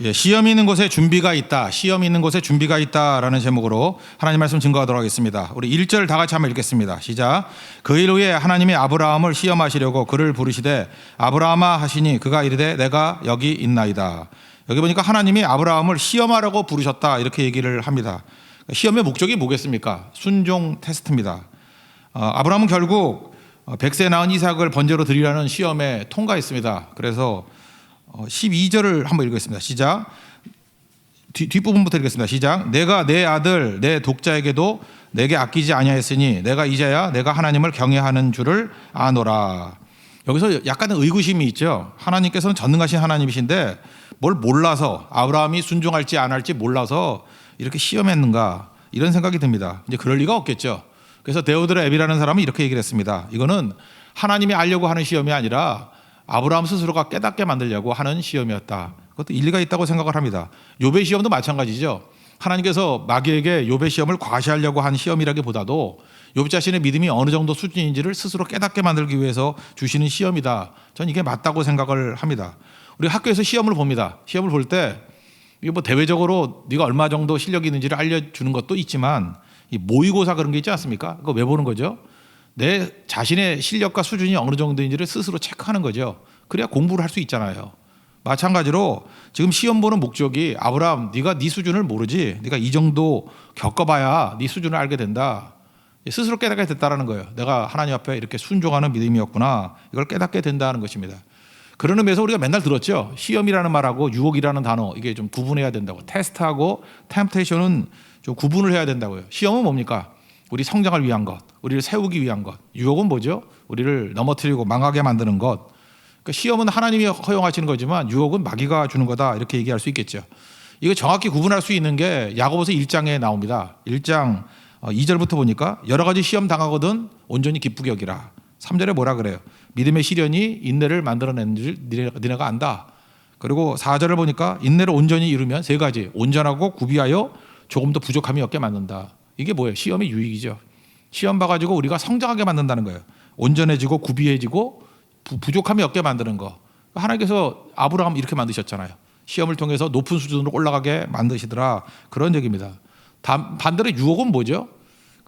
예, 시험이 있는 곳에 준비가 있다. 시험이 있는 곳에 준비가 있다라는 제목으로 하나님 말씀 증거하도록 하겠습니다. 우리 1절 다 같이 한번 읽겠습니다. 시작. 그 일 후에 하나님이 아브라함을 시험하시려고 그를 부르시되 아브라함아 하시니 그가 이르되 내가 여기 있나이다. 여기 보니까 하나님이 아브라함을 시험하라고 부르셨다 이렇게 얘기를 합니다. 시험의 목적이 뭐겠습니까? 순종 테스트입니다. 아브라함은 결국 100세 낳은 이삭을 번제로 드리라는 시험에 통과했습니다. 그래서 12절을 한번 읽겠습니다. 시작. 뒷부분부터 읽겠습니다. 시작. 내가 내 아들 내 독자에게도 내게 아끼지 아니하였으니 내가 이제야 내가 하나님을 경외하는 줄을 아노라. 여기서 약간의 의구심이 있죠. 하나님께서는 전능하신 하나님이신데 뭘 몰라서 아브라함이 순종할지 안 할지 몰라서 이렇게 시험했는가 이런 생각이 듭니다. 이제 그럴 리가 없겠죠. 그래서 데오드르 앱이라는 사람은 이렇게 얘기를 했습니다. 이거는 하나님이 알려고 하는 시험이 아니라 아브라함 스스로가 깨닫게 만들려고 하는 시험이었다. 그것도 일리가 있다고 생각을 합니다. 욥의 시험도 마찬가지죠. 하나님께서 마귀에게 욥의 시험을 과시하려고 한 시험이라기보다도 욥 자신의 믿음이 어느 정도 수준인지를 스스로 깨닫게 만들기 위해서 주시는 시험이다. 저는 이게 맞다고 생각을 합니다. 우리 학교에서 시험을 봅니다. 시험을 볼 때 이게 뭐 대외적으로 네가 얼마 정도 실력이 있는지를 알려주는 것도 있지만 이 모의고사 그런 게 있지 않습니까? 그거 왜 보는 거죠? 내 자신의 실력과 수준이 어느 정도인지를 스스로 체크하는 거죠. 그래야 공부를 할 수 있잖아요. 마찬가지로 지금 시험 보는 목적이 아브라함 네가 네 수준을 모르지 네가 이 정도 겪어봐야 네 수준을 알게 된다. 스스로 깨닫게 됐다는 거예요. 내가 하나님 앞에 이렇게 순종하는 믿음이었구나. 이걸 깨닫게 된다는 것입니다. 그런 의미에서 우리가 맨날 들었죠. 시험이라는 말하고 유혹이라는 단어 이게 좀 구분해야 된다고. 테스트하고 템프테이션은 좀 구분을 해야 된다고요. 시험은 뭡니까? 우리 성장을 위한 것, 우리를 세우기 위한 것. 유혹은 뭐죠? 우리를 넘어뜨리고 망하게 만드는 것. 그러니까 시험은 하나님이 허용하시는 거지만 유혹은 마귀가 주는 거다 이렇게 얘기할 수 있겠죠. 이거 정확히 구분할 수 있는 게 야고보서 1장에 나옵니다. 1장 2절부터 보니까 여러 가지 시험 당하거든 온전히 기쁘게 여기라. 3절에 뭐라 그래요? 믿음의 시련이 인내를 만들어내는 줄 니네가 안다. 그리고 4절을 보니까 인내를 온전히 이루면 세 가지 온전하고 구비하여 조금 더 부족함이 없게 만든다. 이게 뭐예요? 시험의 유익이죠. 시험 봐가지고 우리가 성장하게 만든다는 거예요. 온전해지고 구비해지고 부족함이 없게 만드는 거. 하나님께서 아브라함 이렇게 만드셨잖아요. 시험을 통해서 높은 수준으로 올라가게 만드시더라. 그런 얘기입니다. 반대로 유혹은 뭐죠?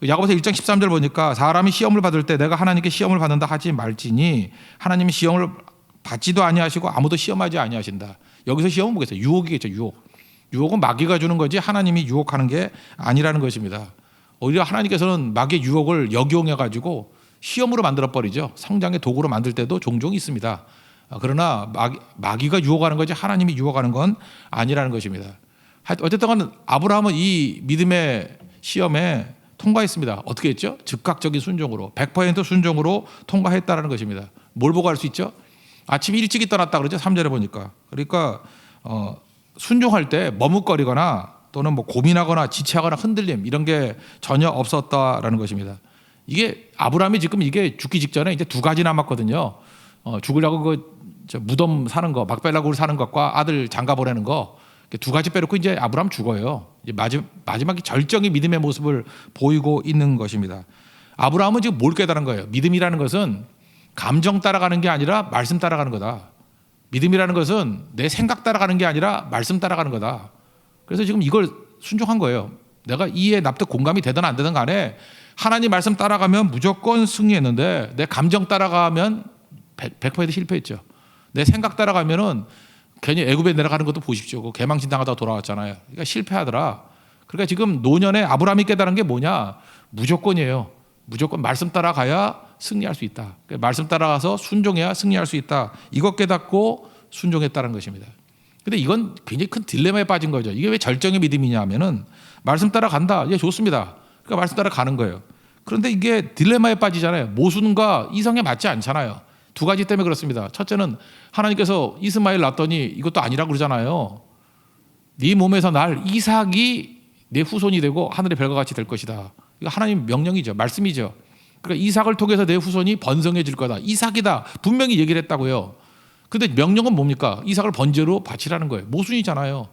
야고보서 1장 13절 보니까 사람이 시험을 받을 때 내가 하나님께 시험을 받는다 하지 말지니 하나님이 시험을 받지도 아니하시고 아무도 시험하지 아니하신다. 여기서 시험은 뭐겠어요? 유혹이겠죠. 유혹은 마귀가 주는 거지 하나님이 유혹하는 게 아니라는 것입니다. 오히려 하나님께서는 마귀의 유혹을 역이용해 가지고 시험으로 만들어버리죠. 성장의 도구로 만들 때도 종종 있습니다. 그러나 마귀가 유혹하는 거지 하나님이 유혹하는 건 아니라는 것입니다. 어쨌든 간에 아브라함은 이 믿음의 시험에 통과했습니다. 어떻게 했죠? 즉각적인 순종으로 100% 순종으로 통과했다는 것입니다. 뭘 보고 알 수 있죠? 아침 일찍이 떠났다 그러죠. 3절에 보니까. 그러니까 순종할 때 머뭇거리거나 또는 뭐 고민하거나 지체하거나 흔들림 이런 게 전혀 없었다라는 것입니다. 이게 아브라함이 지금 이게 죽기 직전에 이제 두 가지 남았거든요. 죽으려고 그 무덤 사는 거, 막벨라굴 사는 것과 아들 장가 보내는 거 두 가지 빼놓고 이제 아브라함 죽어요. 이제 마지막에 절정의 믿음의 모습을 보이고 있는 것입니다. 아브라함은 지금 뭘 깨달은 거예요? 믿음이라는 것은 감정 따라가는 게 아니라 말씀 따라가는 거다. 믿음이라는 것은 내 생각 따라가는 게 아니라 말씀 따라가는 거다. 그래서 지금 이걸 순종한 거예요. 내가 이해 납득 공감이 되든 안 되든 간에 하나님 말씀 따라가면 무조건 승리했는데 내 감정 따라가면 100% 실패했죠. 내 생각 따라가면은 괜히 애굽에 내려가는 것도 보십시오. 그 개망신 당하다 돌아왔잖아요. 그러니까 실패하더라. 그러니까 지금 노년에 아브라함이 깨달은 게 뭐냐? 무조건이에요. 무조건 말씀 따라가야 승리할 수 있다. 그러니까 말씀 따라가서 순종해야 승리할 수 있다. 이것 깨닫고 순종했다는 것입니다. 근데 이건 굉장히 큰 딜레마에 빠진 거죠. 이게 왜 절정의 믿음이냐 하면은 말씀 따라간다. 예, 좋습니다. 그러니까 말씀 따라가는 거예요. 그런데 이게 딜레마에 빠지잖아요. 모순과 이성에 맞지 않잖아요. 두 가지 때문에 그렇습니다. 첫째는 하나님께서 이스마엘 낳았더니 이것도 아니라고 그러잖아요. 네 몸에서 날 이삭이 내 후손이 되고 하늘의 별과 같이 될 것이다. 이거 하나님 명령이죠. 말씀이죠. 그러니까 이삭을 통해서 내 후손이 번성해질 거다. 이삭이다. 분명히 얘기를 했다고요. 근데 명령은 뭡니까? 이삭을 번제로 바치라는 거예요. 모순이잖아요.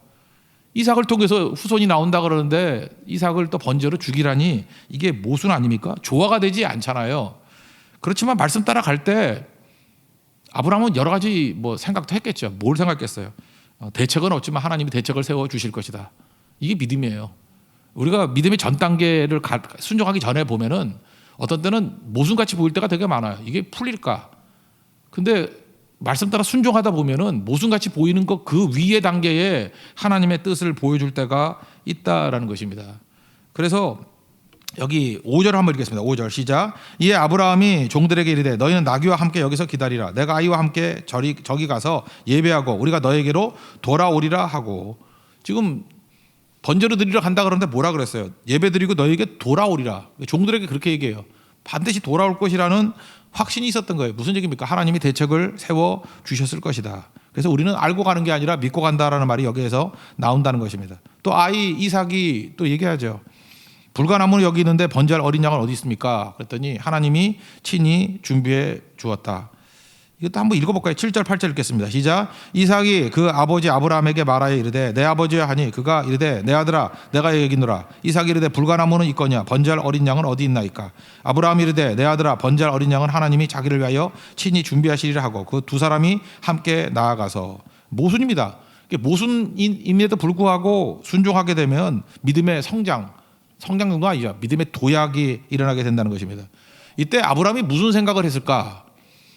이삭을 통해서 후손이 나온다 그러는데 이삭을 또 번제로 죽이라니 이게 모순 아닙니까? 조화가 되지 않잖아요. 그렇지만 말씀 따라갈 때 아브라함은 여러 가지 뭐 생각도 했겠죠. 뭘 생각했어요? 대책은 없지만 하나님이 대책을 세워 주실 것이다. 이게 믿음이에요. 우리가 믿음의 전 단계를 순종하기 전에 보면은 어떤 때는 모순같이 보일 때가 되게 많아요. 이게 풀릴까? 근데 말씀 따라 순종하다 보면은 모순같이 보이는 것 그 위의 단계에 하나님의 뜻을 보여줄 때가 있다라는 것입니다. 그래서 여기 5절을 한번 읽겠습니다. 5절 시작. 이에 아브라함이 종들에게 이르되 너희는 나귀와 함께 여기서 기다리라. 내가 아이와 함께 저기 가서 예배하고 우리가 너에게로 돌아오리라 하고, 지금 번제로 드리러 간다 그러는데 뭐라 그랬어요? 예배 드리고 너에게 돌아오리라. 종들에게 그렇게 얘기해요. 반드시 돌아올 것이라는 확신이 있었던 거예요. 무슨 얘기입니까? 하나님이 대책을 세워 주셨을 것이다. 그래서 우리는 알고 가는 게 아니라 믿고 간다라는 말이 여기에서 나온다는 것입니다. 또 아이 이삭이 또 얘기하죠. 불가나무는 여기 있는데 번제할 어린 양은 어디 있습니까? 그랬더니 하나님이 친히 준비해 주었다. 이것도 한번 읽어볼까요? 7절 8절 읽겠습니다. 시작. 이삭이 그 아버지 아브라함에게 말하여 이르되 내 아버지여 하니 그가 이르되 내 아들아 내가 여기노라. 이삭이 이르되 불가나무는 있거냐 번제할 어린 양은 어디 있나이까? 아브라함이 이르되 내 아들아 번제할 어린 양은 하나님이 자기를 위하여 친히 준비하시리라 하고 그 두 사람이 함께 나아가서, 모순입니다. 모순임에도 불구하고 순종하게 되면 믿음의 성장 정도 아니죠. 믿음의 도약이 일어나게 된다는 것입니다. 이때 아브라함이 무슨 생각을 했을까?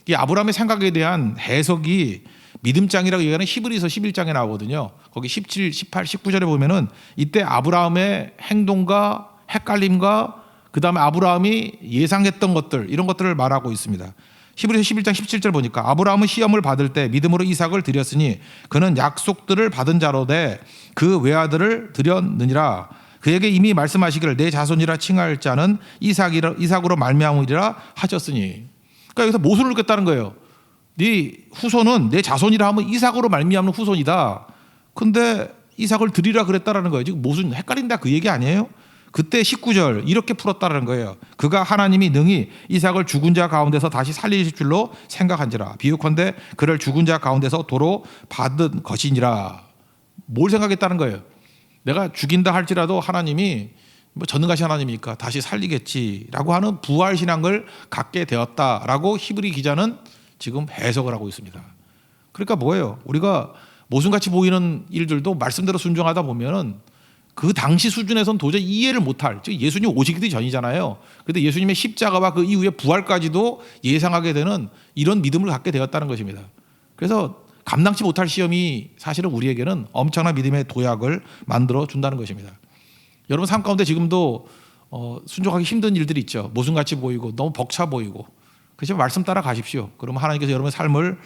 이 아브라함의 생각에 대한 해석이 믿음장이라고 얘기하는 히브리서 11장에 나오거든요. 거기 17, 18, 19절에 보면은 이때 아브라함의 행동과 헷갈림과 그 다음에 아브라함이 예상했던 것들, 이런 것들을 말하고 있습니다. 히브리서 11장 17절 보니까 아브라함은 시험을 받을 때 믿음으로 이삭을 드렸으니 그는 약속들을 받은 자로되 그 외아들을 드렸느니라. 그에게 이미 말씀하시기를 내 자손이라 칭할 자는 이삭으로 말미암으리라 하셨으니. 그러니까 여기서 모순을 깼다는 거예요. 네 후손은 내 자손이라 하면 이삭으로 말미암는 후손이다. 근데 이삭을 드리라 그랬다라는 거예요. 지금 모순 헷갈린다 그 얘기 아니에요? 그때 19절 이렇게 풀었다라는 거예요. 그가 하나님이 능히 이삭을 죽은 자 가운데서 다시 살리실 줄로 생각한지라. 비유컨대 그를 죽은 자 가운데서 도로 받은 것이니라. 뭘 생각했다는 거예요? 내가 죽인다 할지라도 하나님이 전능하신 하나님이니까 다시 살리겠지라고 하는 부활신앙을 갖게 되었다라고 히브리 기자는 지금 해석을 하고 있습니다. 그러니까 뭐예요? 우리가 모순같이 보이는 일들도 말씀대로 순종하다 보면은 그 당시 수준에선 도저히 이해를 못할, 즉 예수님 오시기도 전이잖아요. 그런데 예수님의 십자가와 그 이후의 부활까지도 예상하게 되는 이런 믿음을 갖게 되었다는 것입니다. 그래서 감당치 못할 시험이 사실은 우리에게는 엄청난 믿음의 도약을 만들어 준다는 것입니다. 여러분 삶 가운데 지금도 순종하기 힘든 일들이 있죠. 모순같이 보이고 너무 벅차 보이고. 그렇지만 말씀 따라 가십시오. 그러면 하나님께서 여러분의 삶을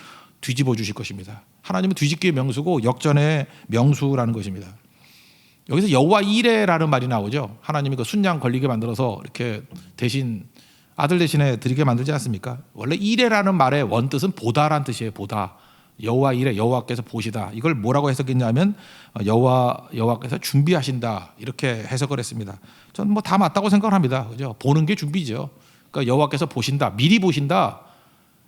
뒤집어 주실 것입니다. 하나님은 뒤집기의 명수고 역전의 명수라는 것입니다. 여기서 여호와 이레라는 말이 나오죠. 하나님이 그 순양 걸리게 만들어서 이렇게 대신 아들 대신에 드리게 만들지 않습니까? 원래 이레라는 말의 원뜻은 보다라는 뜻이에요. 보다. 여호와 이레, 여호와께서 보시다. 이걸 뭐라고 해석했냐면 여호와께서 준비하신다, 이렇게 해석을 했습니다. 저는 뭐 다 맞다고 생각을 합니다. 그죠? 보는 게 준비죠. 그러니까 여호와께서 보신다, 미리 보신다.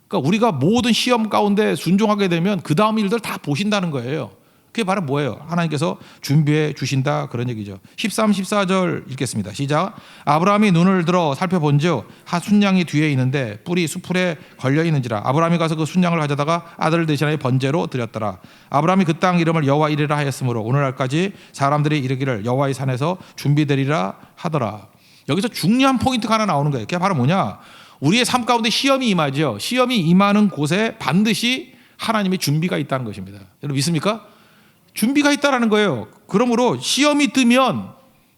그러니까 우리가 모든 시험 가운데 순종하게 되면 그 다음 일들 다 보신다는 거예요. 그게 바로 뭐예요? 하나님께서 준비해 주신다, 그런 얘기죠. 13, 14절 읽겠습니다. 시작. 아브라함이 눈을 들어 살펴본즉 한 순양이 뒤에 있는데 뿔이 수풀에 걸려 있는지라. 아브라함이 가서 그 순양을 가져다가 아들을 대신하여 번제로 드렸더라. 아브라함이 그 땅 이름을 여호와 이레라 하였으므로 오늘날까지 사람들이 이르기를 여호와의 산에서 준비되리라 하더라. 여기서 중요한 포인트가 하나 나오는 거예요. 그게 바로 뭐냐? 우리의 삶 가운데 시험이 임하죠. 시험이 임하는 곳에 반드시 하나님의 준비가 있다는 것입니다. 여러분 믿습니까? 준비가 있다라는 거예요. 그러므로 시험이 뜨면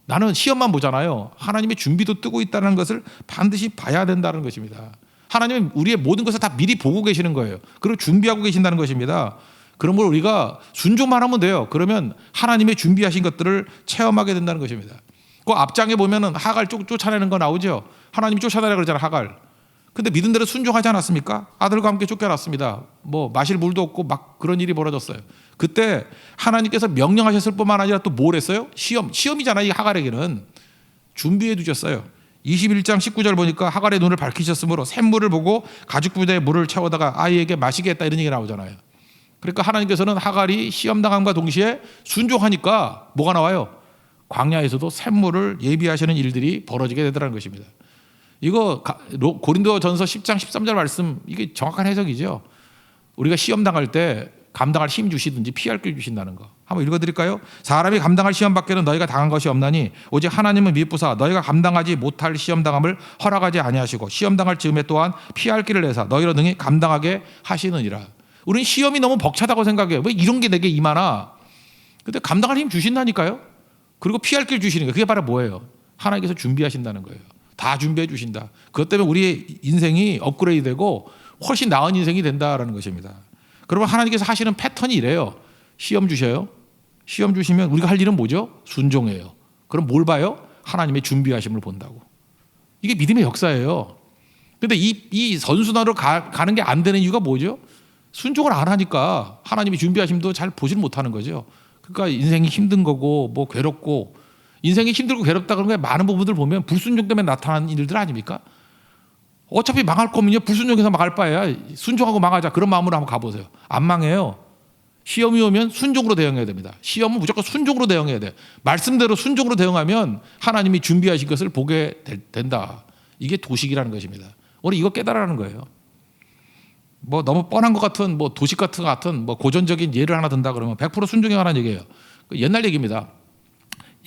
나는 시험만 보잖아요. 하나님의 준비도 뜨고 있다는 것을 반드시 봐야 된다는 것입니다. 하나님은 우리의 모든 것을 다 미리 보고 계시는 거예요. 그리고 준비하고 계신다는 것입니다. 그러므로 우리가 순종만 하면 돼요. 그러면 하나님의 준비하신 것들을 체험하게 된다는 것입니다. 그 앞장에 보면은 하갈 쫓아내는 거 나오죠. 하나님이 쫓아내라 그러잖아요. 하갈. 근데 믿은 대로 순종하지 않았습니까? 아들과 함께 쫓겨났습니다. 뭐 마실 물도 없고 막 그런 일이 벌어졌어요. 그때 하나님께서 명령하셨을 뿐만 아니라 또 뭘 했어요? 시험이잖아요. 이 하갈에게는 준비해 두셨어요. 21장 19절 보니까 하갈의 눈을 밝히셨으므로 샘물을 보고 가죽 부대에 물을 채워다가 아이에게 마시게 했다, 이런 얘기 나오잖아요. 그러니까 하나님께서는 하갈이 시험당함과 동시에 순종하니까 뭐가 나와요? 광야에서도 샘물을 예비하시는 일들이 벌어지게 되더라는 것입니다. 이거 고린도전서 10장 13절 말씀, 이게 정확한 해석이죠. 우리가 시험 당할 때 감당할 힘 주시든지 피할 길 주신다는 거. 한번 읽어드릴까요? 사람이 감당할 시험 밖에는 너희가 당한 것이 없나니 오직 하나님은 미쁘사 너희가 감당하지 못할 시험 당함을 허락하지 아니하시고 시험 당할 즈음에 또한 피할 길을 내사 너희로 능히 감당하게 하시느니라. 우리는 시험이 너무 벅차다고 생각해요. 왜 이런 게 내게 임하나? 근데 감당할 힘 주신다니까요. 그리고 피할 길 주시는 거예요. 그게 바로 뭐예요? 하나님께서 준비하신다는 거예요. 다 준비해 주신다. 그것 때문에 우리의 인생이 업그레이드 되고 훨씬 나은 인생이 된다라는 것입니다. 그러면 하나님께서 하시는 패턴이 이래요. 시험 주셔요. 시험 주시면 우리가 할 일은 뭐죠? 순종해요. 그럼 뭘 봐요? 하나님의 준비하심을 본다고. 이게 믿음의 역사예요. 근데 이 선순환으로 가는 게 안 되는 이유가 뭐죠? 순종을 안 하니까 하나님의 준비하심도 잘 보질 못하는 거죠. 그러니까 인생이 힘든 거고 뭐 괴롭고 인생이 힘들고 괴롭다 그런 게 많은 부분들 보면 불순종 때문에 나타나는 일들 아닙니까? 어차피 망할 거면요 불순종해서 망할 바에야 순종하고 망하자 그런 마음으로 한번 가보세요. 안 망해요. 시험이 오면 순종으로 대응해야 됩니다. 시험은 무조건 순종으로 대응해야 돼요. 말씀대로 순종으로 대응하면 하나님이 준비하신 것을 보게 된다. 이게 도식이라는 것입니다. 우리 이거 깨달으라는 거예요. 뭐 너무 뻔한 것 같은 뭐 도식 같은 뭐 고전적인 예를 하나 든다 그러면 100% 순종해 가는 얘기예요. 옛날 얘기입니다.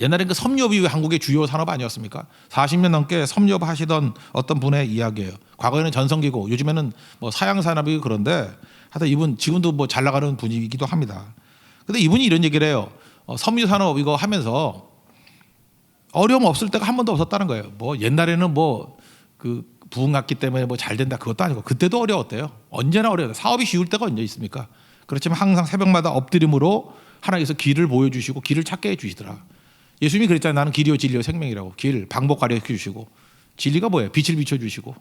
옛날엔 그 섬유업이 한국의 주요 산업 아니었습니까? 40년 넘게 섬유업 하시던 어떤 분의 이야기예요. 과거에는 전성기고 요즘에는 뭐 사양 산업이 그런데 하여튼 이분 지금도 뭐 잘 나가는 분이기도 합니다. 근데 이분이 이런 얘기를 해요. 섬유 산업 이거 하면서 어려움 없을 때가 한 번도 없었다는 거예요. 뭐 옛날에는 뭐 그 부흥했기 때문에 뭐 잘 된다 그것도 아니고 그때도 어려웠대요. 언제나 어려워요. 사업이 쉬울 때가 언제 있습니까? 그렇지만 항상 새벽마다 엎드림으로 하나님께서 길을 보여주시고 길을 찾게 해주시더라. 예수님이 그랬잖아요. 나는 길이요 진리요 생명이라고. 길 방법 가르쳐 주시고 진리가 뭐예요? 빛을 비춰주시고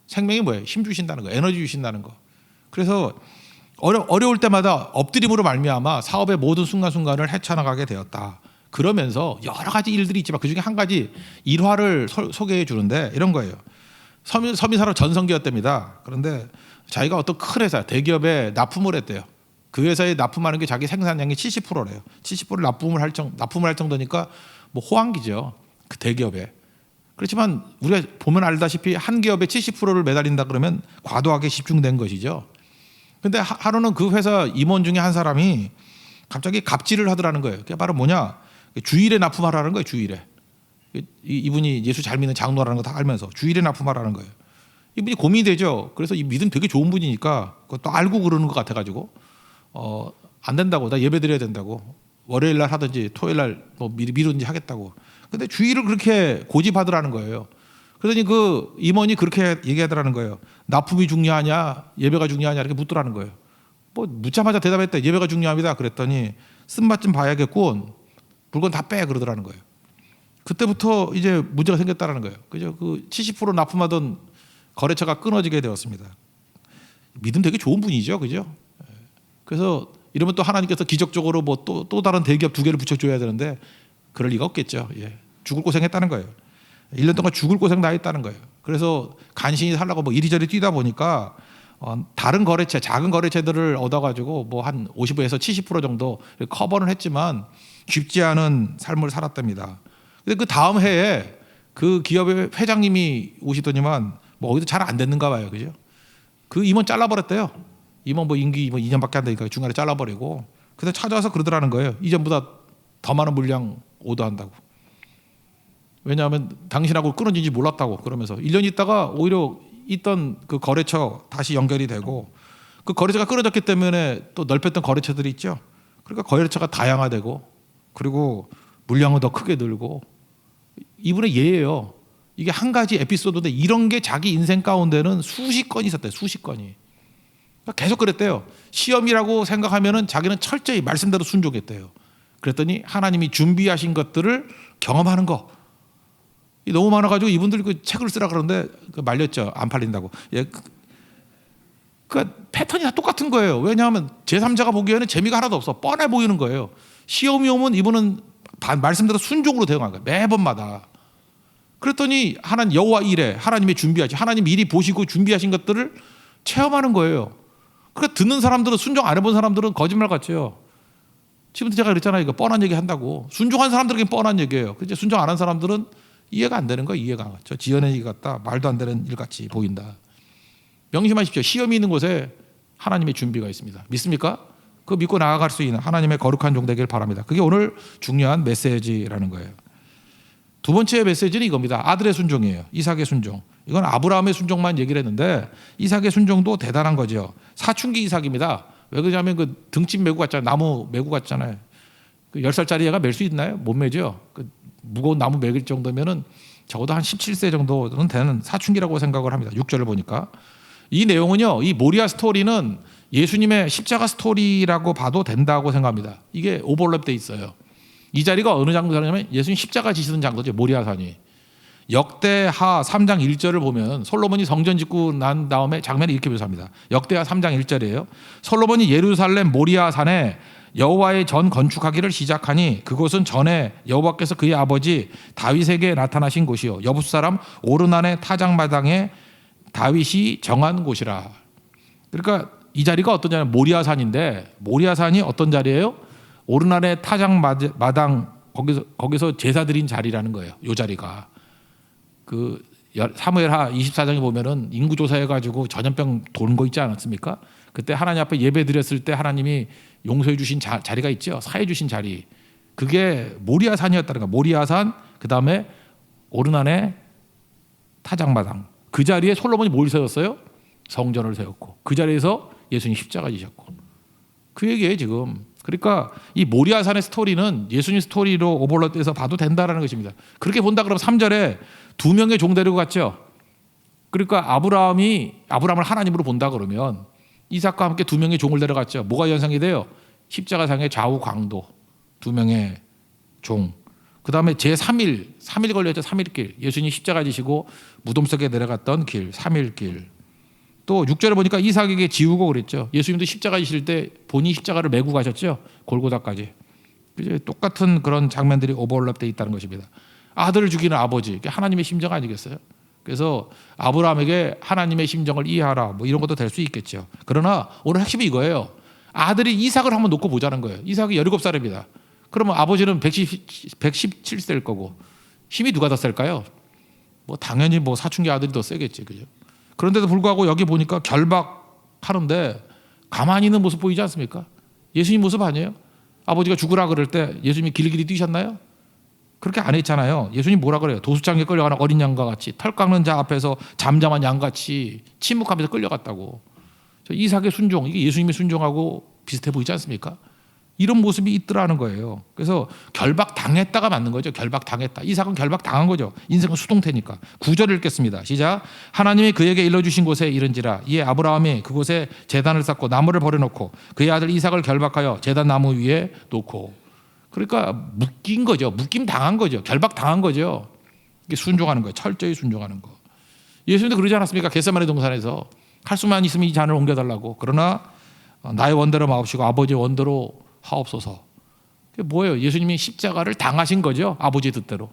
생명이 뭐예요? 힘 주신다는 거, 에너지 주신다는 거. 그래서 어려울 때마다 엎드림으로 말미암아 사업의 모든 순간순간을 헤쳐나가게 되었다. 그러면서 여러 가지 일들이 있지만 그중에 한 가지 일화를 소개해 주는데 이런 거예요. 섬유산업 전성기였답니다. 그런데 자기가 어떤 큰 회사 대기업에 납품을 했대요. 그 회사에 납품하는 게 자기 생산량의 70%래요. 70%를 납품을 할 정도니까 뭐 호황기죠. 그 대기업에. 그렇지만 우리가 보면 알다시피 한 기업에 70%를 매달린다 그러면 과도하게 집중된 것이죠. 근데 하루는 그 회사 임원 중에 한 사람이 갑자기 갑질을 하더라는 거예요. 그게 바로 뭐냐? 주일에 납품하라는 거예요. 주일에. 이분이 예수 잘 믿는 장로라는 거 다 알면서 주일에 납품하라는 거예요. 이분이 고민이 되죠. 그래서 이 믿음 되게 좋은 분이니까 그것도 알고 그러는 것 같아가지고 안 된다고. 나 예배 드려야 된다고. 월요일 날 하든지 토요일 날 뭐 미루든지 하겠다고. 근데 주일을 그렇게 고집하더라는 거예요. 그러더니 그 임원이 그렇게 얘기하더라는 거예요. 납품이 중요하냐 예배가 중요하냐 이렇게 묻더라는 거예요. 뭐 묻자마자 대답했다. 예배가 중요합니다. 그랬더니 쓴맛 좀 봐야겠군. 물건 다 빼 그러더라는 거예요. 그때부터 이제 문제가 생겼다는 거예요. 그죠? 그 70% 납품하던 거래처가 끊어지게 되었습니다. 믿음 되게 좋은 분이죠, 그죠? 그래서 이러면 또 하나님께서 기적적으로 뭐 또 다른 대기업 2개를 붙여줘야 되는데 그럴 리가 없겠죠. 예. 죽을 고생했다는 거예요. 1년 동안 죽을 고생 다 했다는 거예요. 그래서 간신히 살라고 뭐 이리저리 뛰다 보니까 다른 거래처, 작은 거래처들을 얻어가지고 뭐 한 50에서 70% 정도 커버는 했지만 쉽지 않은 삶을 살았답니다. 근데 그 다음 해에 그 기업의 회장님이 오시더니만 뭐 어디도 잘 안 됐는가 봐요. 그죠? 그 임원 잘라버렸대요. 임원 뭐 임기 뭐 2년밖에 안 되니까 중간에 잘라버리고 그래서 찾아와서 그러더라는 거예요. 이전보다 더 많은 물량 오더한다고. 왜냐하면 당신하고 끊어진지 몰랐다고 그러면서 1년 있다가 오히려 있던 그 거래처 다시 연결이 되고 그 거래처가 끊어졌기 때문에 또 넓혔던 거래처들이 있죠. 그러니까 거래처가 다양화되고 그리고 물량은 더 크게 늘고 이분의 예예요. 이게 한 가지 에피소드인데 이런 게 자기 인생 가운데는 수십 건이 있었대요. 수십 건이. 그러니까 계속 그랬대요. 시험이라고 생각하면은 자기는 철저히 말씀대로 순종했대요. 그랬더니 하나님이 준비하신 것들을 경험하는 거. 너무 많아가지고 이분들 그 책을 쓰라 그러는데 말렸죠. 안 팔린다고. 예, 그러니까 패턴이 다 똑같은 거예요. 왜냐하면 제3자가 보기에는 재미가 하나도 없어. 뻔해 보이는 거예요. 시험이 오면 이분은 말씀대로 순종으로 대응하는 거예요. 매번마다. 그랬더니 하나님 여호와 일에 하나님의 준비하시 하나님 미리 보시고 준비하신 것들을 체험하는 거예요. 그러니까 듣는 사람들은 순종 안 해본 사람들은 거짓말 같죠. 지금도 제가 그랬잖아요. 이거 뻔한 얘기 한다고. 순종한 사람들에겐 뻔한 얘기예요. 그렇죠? 순종 안 한 사람들은 이해가 안 되는 거예요. 이해가 안 가죠. 지어낸 일 같다. 말도 안 되는 일 같이 보인다. 명심하십시오. 시험이 있는 곳에 하나님의 준비가 있습니다. 믿습니까? 그 믿고 나아갈 수 있는 하나님의 거룩한 종 되길 바랍니다. 그게 오늘 중요한 메시지라는 거예요. 두 번째 메시지는 이겁니다. 아들의 순종이에요. 이삭의 순종. 이건 아브라함의 순종만 얘기를 했는데 이삭의 순종도 대단한 거죠. 사춘기 이삭입니다. 왜 그러냐면 그 등짐 메고 갔잖아요. 나무 메고 갔잖아요. 그 10살짜리 애가 멜 수 있나요? 못 메죠. 그 무거운 나무 메길 정도면은 적어도 한 17세 정도는 되는 사춘기라고 생각을 합니다. 6절을 보니까. 이 내용은요. 이 모리아 스토리는 예수님의 십자가 스토리라고 봐도 된다고 생각합니다. 이게 오버랩돼 있어요. 이 자리가 어느 장소냐면 예수님 십자가 지시던 장소죠. 모리아산이. 역대하 3장 1절을 보면 솔로몬이 성전 짓고 난 다음에 장면이 이렇게 묘사합니다. 역대하 3장 1절이에요. 솔로몬이 예루살렘 모리아산에 여호와의 전 건축하기를 시작하니 그곳은 전에 여호와께서 그의 아버지 다윗에게 나타나신 곳이요 여부스 사람 오르난의 타작마당에 다윗이 정한 곳이라. 그러니까 이 자리가 어떤 자리냐면 모리아산인데 모리아산이 어떤 자리예요? 오르난의 타작마당 거기서 제사 드린 자리라는 거예요. 이 자리가 그 사무엘하 24장에 보면은 인구 조사해 가지고 전염병 도는 거 있지 않았습니까? 그때 하나님 앞에 예배 드렸을 때 하나님이 용서해 주신 자리가 있죠. 사해 주신 자리. 그게 모리아산이었다는 거예요. 모리아산 그다음에 오르난의 타작마당. 그 자리에 솔로몬이 뭘 세웠어요? 성전을 세웠고 그 자리에서 예수님 십자가 지셨고 그 얘기예요 지금. 그러니까 이 모리아산의 스토리는 예수님 스토리로 오버랩돼서 봐도 된다라는 것입니다. 그렇게 본다 그러면 3절에 두 명의 종 데리고 갔죠. 그러니까 아브라함을 하나님으로 본다 그러면 이삭과 함께 두 명의 종을 데려갔죠. 뭐가 연상이 돼요? 십자가상의 좌우 강도 두 명의 종. 그 다음에 제3일 걸렸죠. 3일길. 예수님 십자가 지시고 무덤 속에 내려갔던 길 3일길. 또 6절에 보니까 이삭에게 지우고 그랬죠. 예수님도 십자가 지실 때 본인이 십자가를 메고 가셨죠. 골고다까지. 이제 똑같은 그런 장면들이 오버랩되어 있다는 것입니다. 아들을 죽이는 아버지, 하나님의 심정 아니겠어요? 그래서 아브라함에게 하나님의 심정을 이해하라 뭐 이런 것도 될 수 있겠죠. 그러나 오늘 핵심이 이거예요. 아들이 이삭을 한번 놓고 보자는 거예요. 이삭이 17살입니다. 그러면 아버지는 117세일 거고 힘이 누가 더 셀까요? 뭐 당연히 뭐 사춘기 아들이 더 세겠지. 그죠? 그런데도 불구하고 여기 보니까 결박하는데 가만히 있는 모습 보이지 않습니까? 예수님 모습 아니에요? 아버지가 죽으라 그럴 때 예수님이 길길이 뛰셨나요? 그렇게 안 했잖아요. 예수님 뭐라 그래요? 도수장에 끌려가는 어린 양과 같이 털 깎는 자 앞에서 잠잠한 양같이 침묵하면서 끌려갔다고. 이삭의 순종, 이게 예수님의 순종하고 비슷해 보이지 않습니까? 이런 모습이 있더라는 거예요. 그래서 결박당했다가 맞는 거죠. 결박당했다. 이삭은 결박당한 거죠. 인생은 수동태니까. 9절을 읽겠습니다. 시작. 하나님이 그에게 일러주신 곳에 이른지라 이에 아브라함이 그곳에 제단을 쌓고 나무를 버려놓고 그의 아들 이삭을 결박하여 제단 나무 위에 놓고. 그러니까 묶인 거죠. 묶임 당한 거죠. 결박당한 거죠. 이게 순종하는 거예요. 철저히 순종하는 거. 예수님도 그러지 않았습니까? 겟세마네 동산에서 할 수만 있으면 이 잔을 옮겨달라고. 그러나 나의 원대로 마옵시고 아버지의 원대로 하옵소서. 그게 뭐예요? 예수님이 십자가를 당하신 거죠. 아버지의 뜻대로.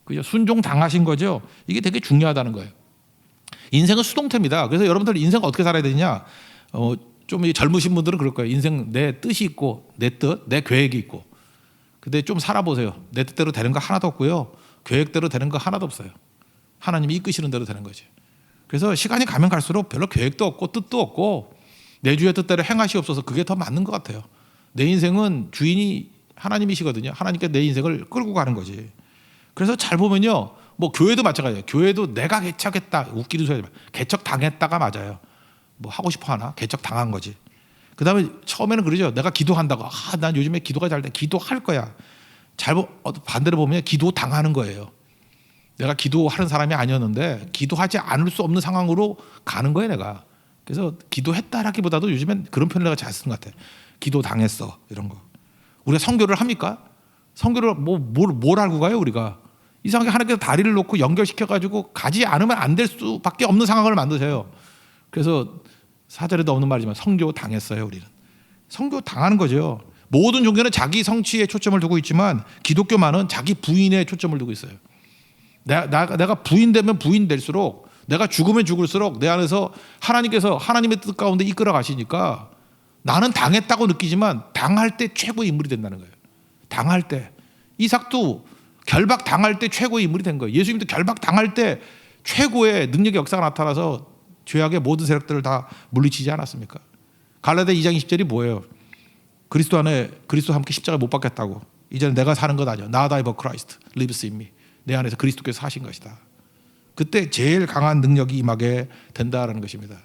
그죠? 순종 당하신 거죠. 이게 되게 중요하다는 거예요. 인생은 수동태입니다. 그래서 여러분들 인생 어떻게 살아야 되냐? 좀 젊으신 분들은 그럴 거예요. 인생 내 뜻이 있고 내 뜻, 내 계획이 있고. 근데 좀 살아보세요. 내 뜻대로 되는 거 하나도 없고요. 계획대로 되는 거 하나도 없어요. 하나님이 이끄시는 대로 되는 거지. 그래서 시간이 가면 갈수록 별로 계획도 없고 뜻도 없고 내 주의 뜻대로 행하시옵소서 그게 더 맞는 것 같아요. 내 인생은 주인이 하나님이시거든요. 하나님께 내 인생을 끌고 가는 거지. 그래서 잘 보면요. 뭐 교회도 마찬가지예요. 교회도 내가 개척했다. 웃기는 소리 하지 마. 개척 당했다가 맞아요. 뭐 하고 싶어 하나? 개척 당한 거지. 그다음에 처음에는 그러죠. 내가 기도한다고. 난 요즘에 기도가 잘 돼. 기도할 거야. 반대로 보면 기도 당하는 거예요. 내가 기도하는 사람이 아니었는데 기도하지 않을 수 없는 상황으로 가는 거예요, 내가. 그래서 기도했다라기보다도 요즘엔 그런 표현을 내가 잘 쓰는 것 같아. 기도 당했어 이런 거. 우리가 선교를 합니까? 선교를 뭘 알고 가요 우리가? 이상하게 하나님께서 다리를 놓고 연결시켜 가지고 가지 않으면 안 될 수밖에 없는 상황을 만드세요. 그래서 사절에도 없는 말이지만 선교 당했어요 우리는. 선교 당하는 거죠. 모든 종교는 자기 성취에 초점을 두고 있지만 기독교만은 자기 부인에 초점을 두고 있어요. 내가 부인되면 부인될수록 내가 죽으면 죽을수록 내 안에서 하나님께서 하나님의 뜻 가운데 이끌어 가시니까 나는 당했다고 느끼지만 당할 때 최고의 인물이 된다는 거예요. 당할 때. 이삭도 결박 당할 때 최고의 인물이 된 거예요. 예수님도 결박 당할 때 최고의 능력의 역사가 나타나서 죄악의 모든 세력들을 다 물리치지 않았습니까? 갈라디아 2장 20절이 뭐예요? 그리스도 안에 그리스도와 함께 십자가 못 박겠다고. 이제는 내가 사는 것 아니야. Not I but Christ lives in me. 내 안에서 그리스도께서 사신 것이다. 그때 제일 강한 능력이 임하게 된다라는 것입니다.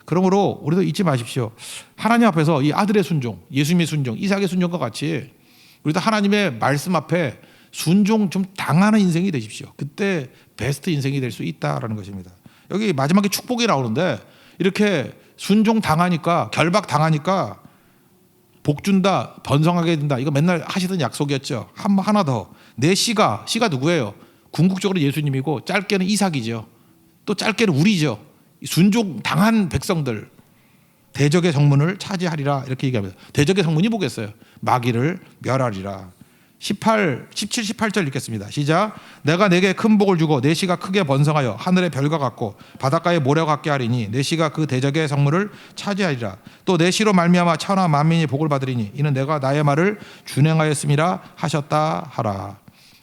그러므로 우리도 잊지 마십시오. 하나님 앞에서 이 아들의 순종, 예수님의 순종, 이삭의 순종과 같이 우리도 하나님의 말씀 앞에 순종 좀 당하는 인생이 되십시오. 그때 베스트 인생이 될 수 있다라는 것입니다. 여기 마지막에 축복이 나오는데 이렇게 순종 당하니까, 결박 당하니까 복 준다, 번성하게 된다. 이거 맨날 하시던 약속이었죠. 하나 더. 내 씨가 누구예요? 궁극적으로 예수님이고 짧게는 이삭이죠. 또 짧게는 우리죠. 순종 당한 백성들, 대적의 성문을 차지하리라 이렇게 얘기합니다. 대적의 성문이 뭐겠어요? 마귀를 멸하리라. 17, 18절 읽겠습니다. 시작. 내가 내게 큰 복을 주고 내 씨가 크게 번성하여 하늘의 별과 같고 바닷가의 모래 같게 하리니 내 씨가 그 대적의 성문을 차지하리라. 또 내 씨로 말미암아 천하 만민이 복을 받으리니 이는 내가 나의 말을 준행하였음이라 하셨다 하라.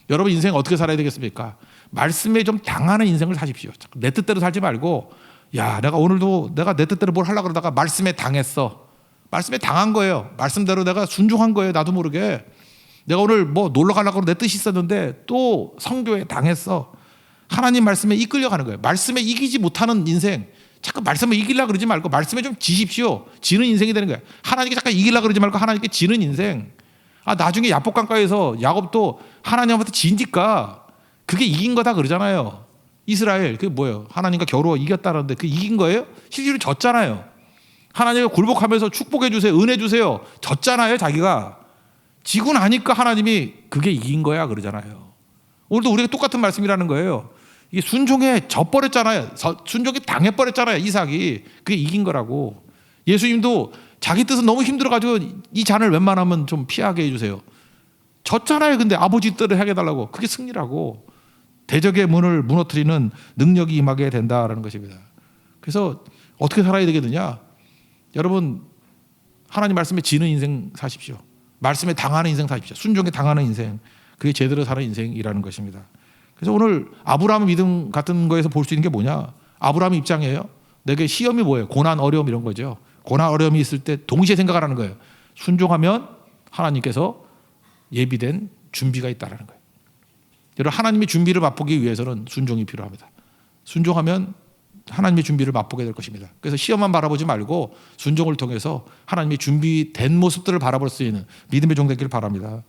여러분 인생 어떻게 살아야 되겠습니까? 말씀에 좀 당하는 인생을 사십시오. 내 뜻대로 살지 말고, 야, 내가 오늘도 내가 내 뜻대로 뭘 하려고 그러다가 말씀에 당했어. 말씀에 당한 거예요. 말씀대로 내가 순종한 거예요. 나도 모르게. 내가 오늘 뭐 놀러 가려고 내 뜻이 있었는데 또 성교에 당했어. 하나님 말씀에 이끌려가는 거예요. 말씀에 이기지 못하는 인생. 자꾸 말씀에 이기려고 그러지 말고 말씀에 좀 지십시오. 지는 인생이 되는 거예요. 하나님께 잠깐 이기려고 그러지 말고 하나님께 지는 인생. 나중에 야복강가에서 야곱도 하나님한테 진지까 그게 이긴 거다 그러잖아요. 이스라엘 그게 뭐예요? 하나님과 겨루어 이겼다는데 그 이긴 거예요? 실제로 졌잖아요. 하나님을 굴복하면서 축복해 주세요, 은혜 주세요. 졌잖아요. 자기가 지고 나니까 하나님이 그게 이긴 거야 그러잖아요. 오늘도 우리가 똑같은 말씀이라는 거예요. 이게 순종에 져버렸잖아요. 순종에 당해버렸잖아요. 이삭이 그게 이긴 거라고. 예수님도 자기 뜻은 너무 힘들어가지고 이 잔을 웬만하면 좀 피하게 해주세요. 졌잖아요. 근데 아버지 뜻을 하게 해달라고. 그게 승리라고. 대적의 문을 무너뜨리는 능력이 임하게 된다라는 것입니다. 그래서 어떻게 살아야 되겠느냐? 여러분 하나님 말씀에 지는 인생 사십시오. 말씀에 당하는 인생 사십시오. 순종에 당하는 인생. 그게 제대로 사는 인생이라는 것입니다. 그래서 오늘 아브라함 믿음 같은 거에서 볼 수 있는 게 뭐냐? 아브라함의 입장이에요. 내게 시험이 뭐예요? 고난, 어려움 이런 거죠. 고난, 어려움이 있을 때 동시에 생각하라는 거예요. 순종하면 하나님께서 예비된 준비가 있다라는 거예요. 여러분 하나님의 준비를 맛보기 위해서는 순종이 필요합니다. 순종하면 하나님의 준비를 맛보게 될 것입니다. 그래서 시험만 바라보지 말고 순종을 통해서 하나님의 준비된 모습들을 바라볼 수 있는 믿음의 종 되기를 바랍니다.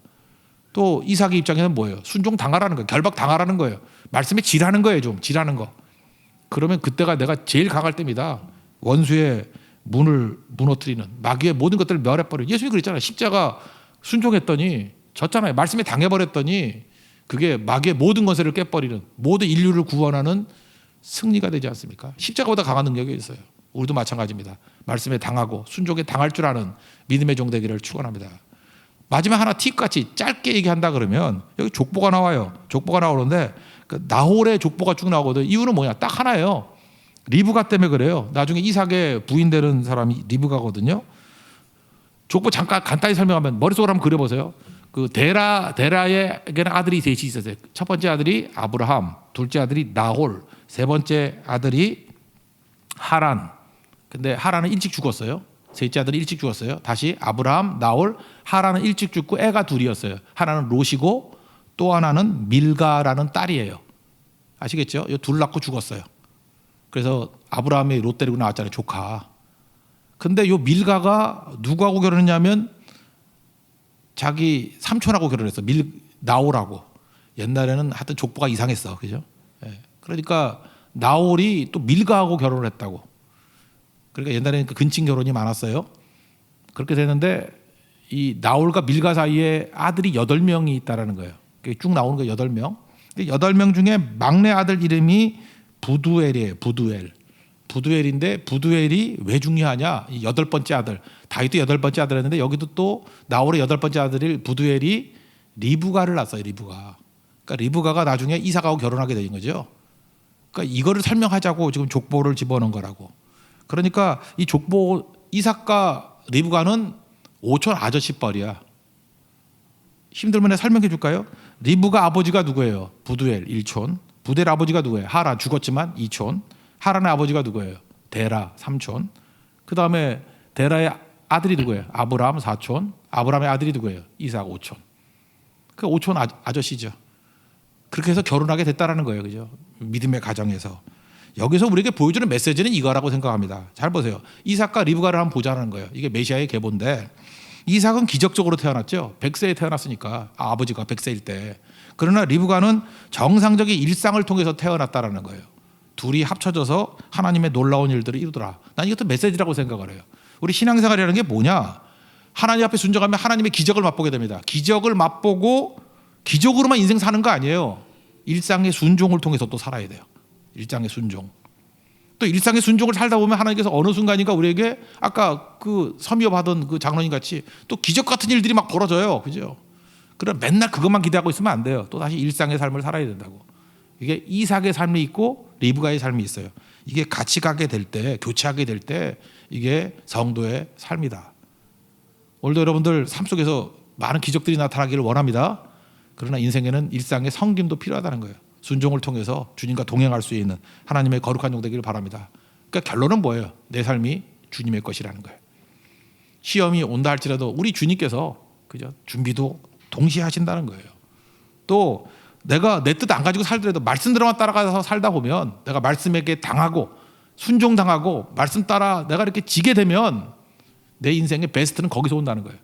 또 이삭의 입장에는 뭐예요? 순종 당하라는 거예요. 결박 당하라는 거예요. 말씀에 지라는 거예요. 좀 지라는 거. 그러면 그때가 내가 제일 강할 때입니다. 원수의 문을 무너뜨리는 마귀의 모든 것들을 멸해버려. 예수님이 그랬잖아요. 십자가 순종했더니 졌잖아요. 말씀에 당해버렸더니 그게 마귀의 모든 권세를 깨버리는, 모든 인류를 구원하는 승리가 되지 않습니까? 십자가보다 강한 능력이 있어요. 우리도 마찬가지입니다. 말씀에 당하고 순종에 당할 줄 아는 믿음의 종 되기를 축원합니다. 마지막 하나 팁같이 짧게 얘기한다 그러면 여기 족보가 나와요. 족보가 나오는데 그 나홀의 족보가 쭉 나오거든. 이유는 뭐냐? 딱 하나예요. 리브가 때문에 그래요. 나중에 이삭의 부인 되는 사람이 리브가거든요. 족보 잠깐 간단히 설명하면 머릿속으로 한번 그려보세요. 그 데라에게는 아들이 셋이 있었어요. 첫 번째 아들이 아브라함, 둘째 아들이 나홀, 세 번째 아들이 하란. 근데 하란은 일찍 죽었어요. 셋째 아들이 일찍 죽었어요. 다시 아브라함, 나홀, 하란은 일찍 죽고 애가 둘이었어요. 하나는 롯이고 또 하나는 밀가라는 딸이에요. 아시겠죠? 이 둘 낳고 죽었어요. 그래서 아브라함이 롯 데리고 나왔잖아요. 조카. 근데 이 밀가가 누구하고 결혼했냐면 자기 삼촌하고 결혼했어. 나홀하고. 옛날에는 하여튼 족보가 이상했어. 그죠? 예. 그러니까 나홀이 또 밀가하고 결혼을 했다고. 그러니까 옛날에는 그 근친 결혼이 많았어요. 그렇게 됐는데 이 나홀과 밀가 사이에 아들이 8명이 있다라는 거예요. 쭉 나오는 거 8명. 8명 중에 막내 아들 이름이 부두엘이에요. 부두엘인데 부두엘이 왜 중요하냐? 이 8번째 아들. 다윗도 8번째 아들이었는데 여기도 또 나홀의 8번째 아들이 부두엘이 리브가를 낳았어요. 리브가. 그러니까 리브가가 나중에 이삭하고 결혼하게 된 거죠. 그러니까 이거를 설명하자고 지금 족보를 집어넣은 거라고. 그러니까 이 족보 이삭과 리브가는 오촌 아저씨 뻘이야. 힘들면 내가 설명해 줄까요? 리브가 아버지가 누구예요? 부두엘 1촌. 부두엘 아버지가 누구예요? 하란 죽었지만 2촌. 하란의 아버지가 누구예요? 데라 3촌. 그 다음에 데라의 아들이 누구예요? 아브라함 사촌. 아브라함의 아들이 누구예요? 이삭 오촌. 그 오촌 아저씨죠. 그렇게 해서 결혼하게 됐다라는 거예요. 그죠? 믿음의 가정에서. 여기서 우리에게 보여주는 메시지는 이거라고 생각합니다. 잘 보세요. 이삭과 리브가를 한번 보자는 거예요. 이게 메시아의 계보인데 이삭은 기적적으로 태어났죠. 100세에 태어났으니까 아버지가 100세일 때. 그러나 리브가는 정상적인 일상을 통해서 태어났다라는 거예요. 둘이 합쳐져서 하나님의 놀라운 일들을 이루더라. 난 이것도 메시지라고 생각을 해요. 우리 신앙생활이라는 게 뭐냐? 하나님 앞에 순종하면 하나님의 기적을 맛보게 됩니다. 기적을 맛보고 기적으로만 인생 사는 거 아니에요. 일상의 순종을 통해서 또 살아야 돼요. 일상의 순종. 또 일상의 순종을 살다 보면 하나님께서 어느 순간인가 우리에게 아까 그 섬이어 하던 그 장로님 같이 또 기적 같은 일들이 막 벌어져요. 그죠? 그럼 맨날 그것만 기대하고 있으면 안 돼요. 또 다시 일상의 삶을 살아야 된다고. 이게 이삭의 삶이 있고 리브가의 삶이 있어요. 이게 같이 가게 될 때, 교체하게 될 때 이게 성도의 삶이다. 오늘도 여러분들 삶 속에서 많은 기적들이 나타나기를 원합니다. 그러나 인생에는 일상의 섬김도 필요하다는 거예요. 순종을 통해서 주님과 동행할 수 있는 하나님의 거룩한 종 되기를 바랍니다. 그러니까 결론은 뭐예요? 내 삶이 주님의 것이라는 거예요. 시험이 온다 할지라도 우리 주님께서 그죠? 준비도 동시에 하신다는 거예요. 또 내가 내 뜻 안 가지고 살더라도 말씀대로만 따라가서 살다 보면 내가 말씀에게 당하고 순종당하고 말씀 따라 내가 이렇게 지게 되면 내 인생의 베스트는 거기서 온다는 거예요.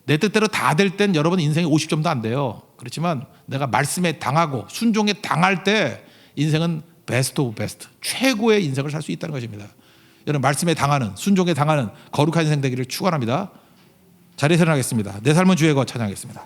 내 뜻대로 다 될 땐 여러분 인생이 50점도 안 돼요. 그렇지만 내가 말씀에 당하고 순종에 당할 때 인생은 베스트 오브 베스트, 최고의 인생을 살 수 있다는 것입니다. 여러분 말씀에 당하는, 순종에 당하는 거룩한 인생 되기를 축원합니다. 자리에서 일어나겠습니다. 내 삶은 주의 것 찬양하겠습니다.